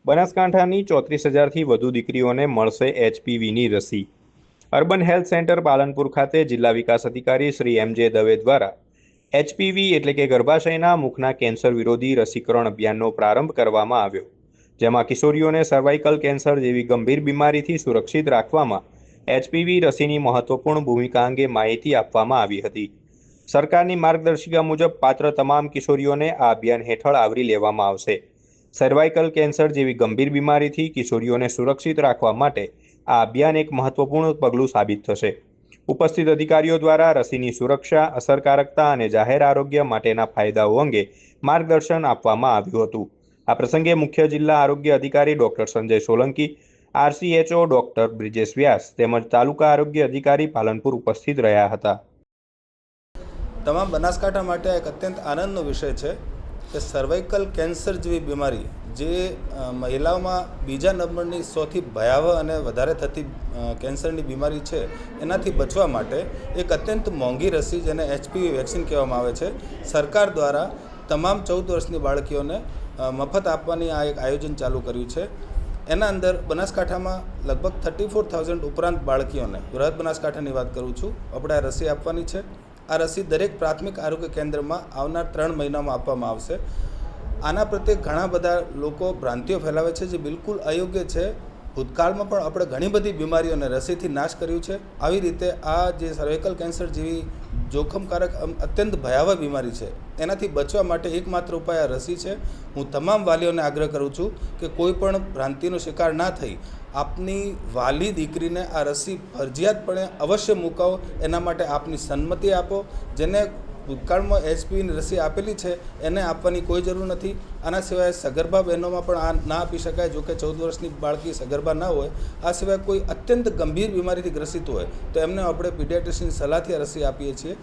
બનાસકાંઠાની 34,000થી વધુ દીકરીઓને મળશે એચપીવીની રસી। અર્બન હેલ્થ સેન્ટર પાલનપુર ખાતે જિલ્લા વિકાસ અધિકારી શ્રી એમ.જે. દવે દ્વારા એચપીવી એટલે કે ગર્ભાશયના મુખના કેન્સર વિરોધી રસીકરણ અભિયાનનો પ્રારંભ કરવામાં આવ્યો, જેમાં કિશોરીઓને સર્વાઇકલ કેન્સર જેવી ગંભીર બીમારીથી સુરક્ષિત રાખવામાં એચપીવી રસીની મહત્વપૂર્ણ ભૂમિકા અંગે માહિતી આપવામાં આવી હતી। સરકારની માર્ગદર્શિકા મુજબ પાત્ર તમામ કિશોરીઓને આ અભિયાન હેઠળ આવરી લેવામાં આવશે। સર્વાઇકલ કેન્સર જેવી ગંભીર બીમારીથી કિશોરીઓને સુરક્ષિત રાખવા માટે આ અભિયાન એક મહત્વપૂર્ણ પગલું સાબિત થશે। ઉપસ્થિત અધિકારીઓ દ્વારા રસીની સુરક્ષા, અસરકારકતા અને જાહેર આરોગ્ય માટેના ફાયદાઓ અંગે માર્ગદર્શન આપવામાં આવ્યું હતું। આ પ્રસંગે મુખ્ય જિલ્લા આરોગ્ય અધિકારી doctor Sanjay Solanki, RCHO doctor Brijesh Vyas તેમજ તાલુકા આરોગ્ય અધિકારી પાલનપુર ઉપસ્થિત રહ્યા હતા। તમામ બનાસકાંઠા માટે એક અત્યંત આનંદનો વિષય છે કે સર્વાઇકલ કેન્સર જેવી બીમારી જે મહિલાઓમાં બીજા નંબરની સૌથી ભયાવહ અને વધારે થતી કેન્સરની બીમારી છે, એનાથી બચવા માટે એક અત્યંત મોંઘી રસી જેને એચપીવી વેક્સિન કહેવામાં આવે છે, સરકાર દ્વારા તમામ 14 વર્ષની બાળકીઓને મફત આપવાની આ એક આયોજન ચાલુ કર્યું છે। એના અંદર બનાસકાંઠામાં લગભગ 34,000 ઉપરાંત બાળકીઓને, બૃહદ બનાસકાંઠાની વાત કરું છું, આપણે આ રસી આપવાની છે। આ રસી દરેક પ્રાથમિક આરોગ્ય કેન્દ્રમાં આવનાર 3 મહિનામાં આપવામાં આવશે। આના પ્રત્યે ઘણા બધા લોકો ભ્રાંતિઓ ફેલાવે છે જે બિલકુલ અયોગ્ય છે। ભૂતકાળમાં પણ આપણે ઘણી બધી બીમારીઓને રસીથી નાશ કર્યું છે। આવી રીતે આ જે સર્વાઇકલ કેન્સર જેવી જોખમકારક અત્યંત ભયાવહ બીમારી છે, એનાથી બચવા માટે એકમાત્ર ઉપાય આ રસી છે। હું તમામ વાલીઓને આગ્રહ કરું છું કે કોઈ પણ ભ્રાંતિનો શિકાર ના થઈ આપની વાલી દીકરીને આ રસી ફરજિયાતપણે અવશ્ય મૂકાવો। એના માટે આપની સંમતિ આપો। જેને ભૂતકાળમાં એચપીવીની રસી આપેલી છે એને આપવાની કોઈ જરૂર નથી। આના સિવાય સગર્ભા બહેનોમાં પણ આ ના આપી શકાય, જોકે 14 વર્ષની બાળકી સગર્ભા ના હોય। આ સિવાય કોઈ અત્યંત ગંભીર બીમારીથી ગ્રસિત હોય તો એમને આપણે પીડિયાટ્રિશિયનની સલાહથી આ રસી આપીએ છીએ।